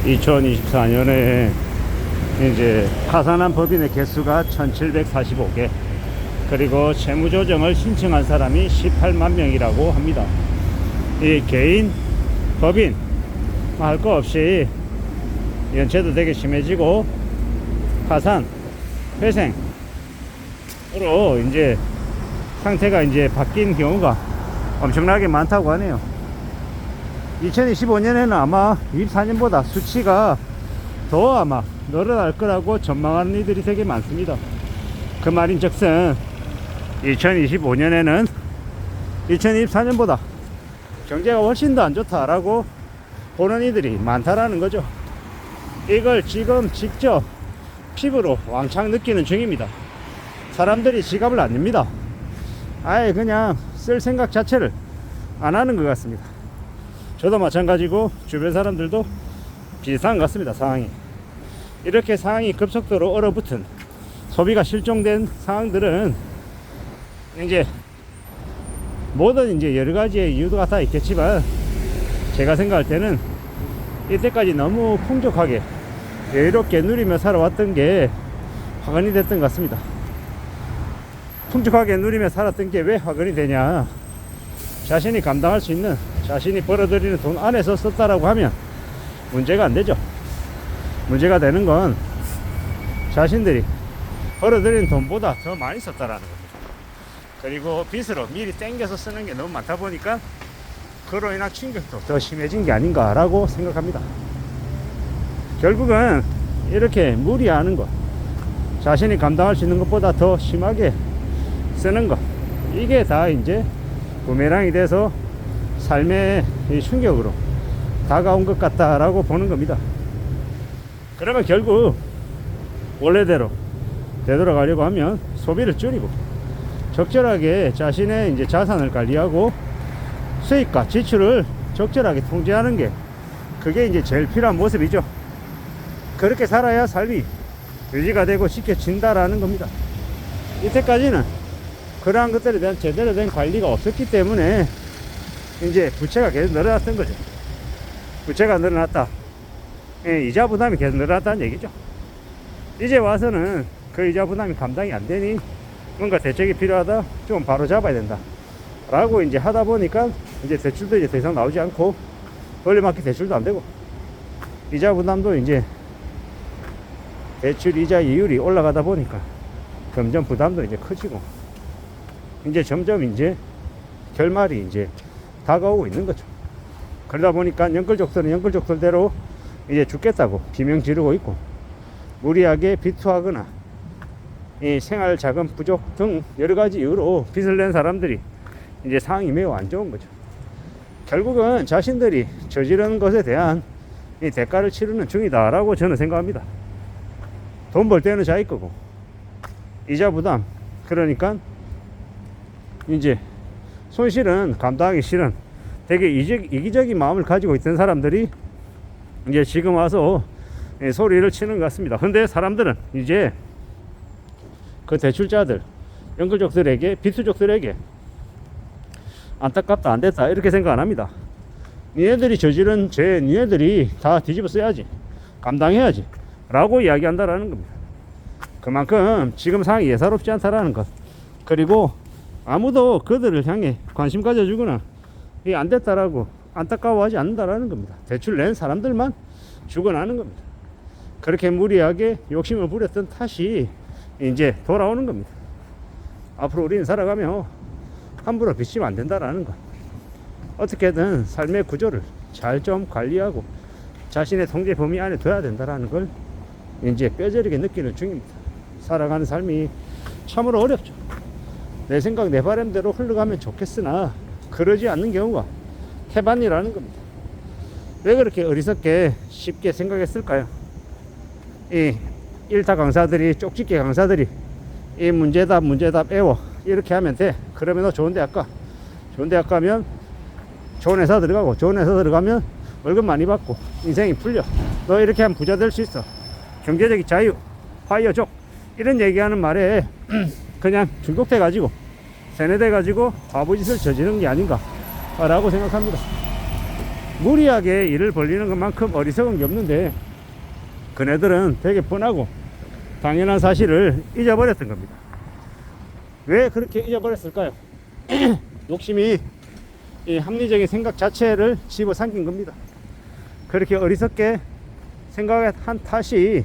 2024년에 이제 파산한 법인의 개수가 1745개, 그리고 채무조정을 신청한 사람이 18만 명이라고 합니다. 이 개인, 법인 할 거 없이 연체도 되게 심해지고 파산, 회생으로 이제 상태가 이제 바뀐 경우가 엄청나게 많다고 하네요. 2025년에는 아마 24년보다 수치가 더 아마 늘어날 거라고 전망하는 이들이 되게 많습니다. 그 말인즉슨 2025년에는 2024년보다 경제가 훨씬 더 안 좋다라고 보는 이들이 많다라는 거죠. 이걸 지금 직접 피부로 왕창 느끼는 중입니다. 사람들이 지갑을 안 냅니다. 아예 그냥 쓸 생각 자체를 안 하는 것 같습니다. 저도 마찬가지고 주변 사람들도 비슷한 것 같습니다. 상황이 이렇게 상황이 급속도로 얼어붙은, 소비가 실종된 상황들은 이제 모든 이제 여러 가지의 이유가 다 있겠지만, 제가 생각할 때는 이때까지 너무 풍족하게 여유롭게 누리며 살아왔던 게 화근이 됐던 것 같습니다. 풍족하게 누리며 살았던 게 왜 화근이 되냐, 자신이 감당할 수 있는, 자신이 벌어들이는 돈 안에서 썼다라고 하면 문제가 안 되죠. 문제가 되는 건 자신들이 벌어들이는 돈보다 더 많이 썼다라는 겁니다. 그리고 빚으로 미리 땡겨서 쓰는 게 너무 많다 보니까 그로 인한 충격도 더 심해진 게 아닌가라고 생각합니다. 결국은 이렇게 무리하는 것, 자신이 감당할 수 있는 것보다 더 심하게 쓰는 것, 이게 다 이제 부메랑이 돼서 삶의 충격으로 다가온 것 같다라고 보는 겁니다. 그러면 결국 원래대로 되돌아가려고 하면 소비를 줄이고 적절하게 자신의 이제 자산을 관리하고 수익과 지출을 적절하게 통제하는 게, 그게 이제 제일 필요한 모습이죠. 그렇게 살아야 삶이 유지가 되고 지켜진다라는 겁니다. 이때까지는 그러한 것들에 대한 제대로 된 관리가 없었기 때문에 이제 부채가 계속 늘어났던 거죠. 부채가 늘어났다, 이자 부담이 계속 늘어났다는 얘기죠. 이제 와서는 그 이자 부담이 감당이 안 되니 뭔가 대책이 필요하다, 좀 바로 잡아야 된다 라고 이제 하다 보니까 이제 대출도 이제 더 이상 나오지 않고, 원래만큼 대출도 안 되고, 이자 부담도 이제 대출 이자 이율이 올라가다 보니까 점점 부담도 이제 커지고, 이제 점점 이제 결말이 이제 다가오고 있는 거죠. 그러다 보니까 연끌족들은 연끌족들대로 이제 죽겠다고 비명 지르고 있고, 무리하게 비투하거나 이 생활 자금 부족 등 여러 가지 이유로 빚을 낸 사람들이 이제 상황이 매우 안 좋은 거죠. 결국은 자신들이 저지른 것에 대한 이 대가를 치르는 중이다라고 저는 생각합니다. 돈 벌 때는 자기 거고, 이자 부담, 그러니까 이제 손실은 감당하기 싫은 되게 이기적인 마음을 가지고 있던 사람들이 이제 지금 와서 소리를 치는 것 같습니다. 근데 사람들은 이제 그 대출자들, 연끌족들에게, 빚수족들에게 안타깝다, 안 됐다 이렇게 생각 안 합니다. 니네들이 저지른 죄 니네들이 다 뒤집어 써야지, 감당해야지 라고 이야기한다라는 겁니다. 그만큼 지금 상황이 예사롭지 않다라는 것, 그리고 아무도 그들을 향해 관심 가져주거나 이게 안 됐다라고 안타까워하지 않는다라는 겁니다. 대출 낸 사람들만 죽어나는 겁니다. 그렇게 무리하게 욕심을 부렸던 탓이 이제 돌아오는 겁니다. 앞으로 우리는 살아가며 함부로 빚지면 안 된다라는 것, 어떻게든 삶의 구조를 잘 좀 관리하고 자신의 통제 범위 안에 둬야 된다라는 걸 이제 뼈저리게 느끼는 중입니다. 살아가는 삶이 참으로 어렵죠. 내 생각 내 바람대로 흘러가면 좋겠으나 그러지 않는 경우가 태반이라는 겁니다. 왜 그렇게 어리석게 쉽게 생각했을까요? 이 일타 강사들이, 쪽집게 강사들이 이 문제답 외워 이렇게 하면 돼, 그러면 너 좋은 대학 가, 좋은 대학 가면 좋은 회사 들어가고, 좋은 회사 들어가면 월급 많이 받고 인생이 풀려, 너 이렇게 하면 부자 될 수 있어, 경제적인 자유, 파이어족, 이런 얘기하는 말에 그냥 중독돼 가지고 세뇌돼 가지고 바보짓을 저지르는 게 아닌가 라고 생각합니다. 무리하게 일을 벌리는 것만큼 어리석은 게 없는데 그네들은 되게 뻔하고 당연한 사실을 잊어버렸던 겁니다. 왜 그렇게 잊어버렸을까요? 욕심이 이 합리적인 생각 자체를 집어삼킨 겁니다. 그렇게 어리석게 생각한 탓이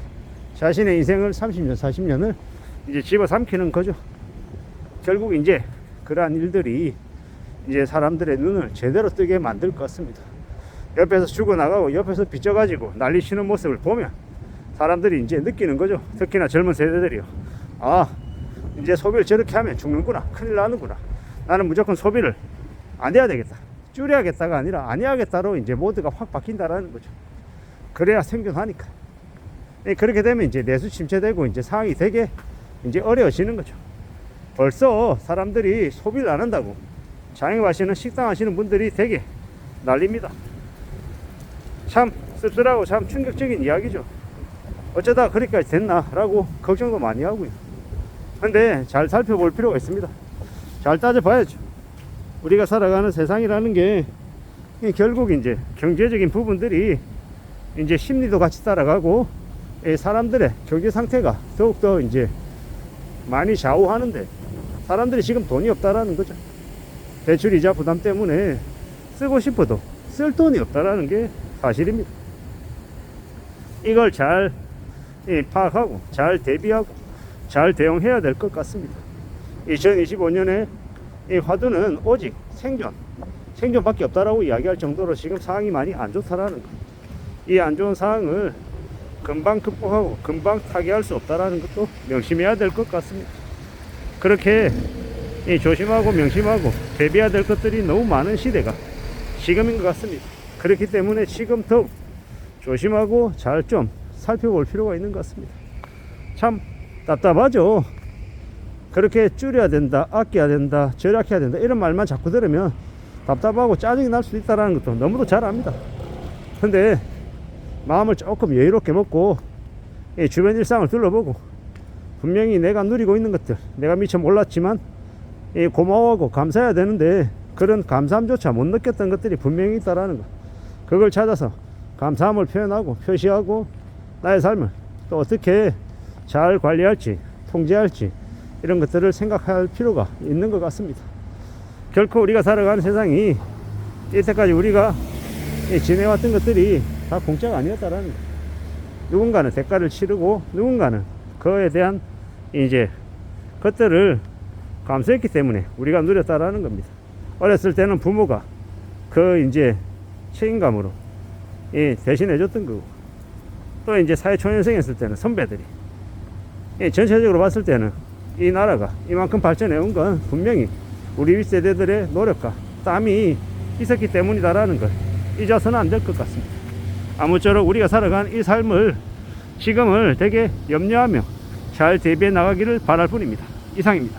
자신의 인생을 30년, 40년을 이제 집어삼키는 거죠. 결국 이제 그러한 일들이 이제 사람들의 눈을 제대로 뜨게 만들 것 같습니다. 옆에서 죽어나가고 옆에서 빚져가지고 난리치는 모습을 보면 사람들이 이제 느끼는 거죠. 특히나 젊은 세대들이요. 아, 이제 소비를 저렇게 하면 죽는구나. 큰일 나는구나. 나는 무조건 소비를 안 해야 되겠다. 줄여야겠다가 아니라 안 해야겠다로 이제 모두가 확 바뀐다라는 거죠. 그래야 생존하니까. 그렇게 되면 이제 내수 침체되고 이제 상황이 되게 이제 어려워지는 거죠. 벌써 사람들이 소비를 안 한다고 장애가 하시는 식당 하시는 분들이 되게 난립니다. 참 씁쓸하고 참 충격적인 이야기죠. 어쩌다 그렇게까지 됐나 라고 걱정도 많이 하고요. 근데 잘 살펴볼 필요가 있습니다. 잘 따져봐야죠. 우리가 살아가는 세상이라는 게 결국 이제 경제적인 부분들이 이제 심리도 같이 따라가고 사람들의 경제 상태가 더욱더 이제 많이 좌우하는데 사람들이 지금 돈이 없다라는 거죠. 대출이자 부담 때문에 쓰고 싶어도 쓸 돈이 없다라는 게 사실입니다. 이걸 잘 파악하고 잘 대비하고 잘 대응해야 될 것 같습니다. 2025년에 이 화두는 오직 생존밖에 없다라고 이야기할 정도로 지금 상황이 많이 안 좋다라는 것. 이 안 좋은 상황을 금방 극복하고 금방 타개할 수 없다라는 것도 명심해야 될 것 같습니다. 그렇게 조심하고 명심하고 대비해야 될 것들이 너무 많은 시대가 지금인 것 같습니다. 그렇기 때문에 지금 더욱 조심하고 잘 좀 살펴볼 필요가 있는 것 같습니다. 참 답답하죠. 그렇게 줄여야 된다, 아껴야 된다, 절약해야 된다 이런 말만 자꾸 들으면 답답하고 짜증이 날 수도 있다는 것도 너무도 잘 압니다. 근데 마음을 조금 여유롭게 먹고 주변 일상을 둘러보고 분명히 내가 누리고 있는 것들, 내가 미처 몰랐지만 고마워하고 감사해야 되는데 그런 감사함조차 못 느꼈던 것들이 분명히 있다라는 것. 그걸 찾아서 감사함을 표현하고 표시하고 나의 삶을 또 어떻게 잘 관리할지 통제할지 이런 것들을 생각할 필요가 있는 것 같습니다. 결코 우리가 살아가는 세상이 이때까지 우리가 지내왔던 것들이 다 공짜가 아니었다라는 것. 누군가는 대가를 치르고 누군가는 그에 대한 이제 것들을 감수했기 때문에 우리가 누렸다라는 겁니다. 어렸을 때는 부모가 그 이제 책임감으로 대신해 줬던 거고 또 이제 사회초년생 했을 때는 선배들이 전체적으로 봤을 때는 이 나라가 이만큼 발전해 온 건 분명히 우리 윗세대들의 노력과 땀이 있었기 때문이다라는 걸 잊어서는 안 될 것 같습니다. 아무쪼록 우리가 살아간 이 삶을 지금을 되게 염려하며 잘 대비해 나가기를 바랄 뿐입니다. 이상입니다.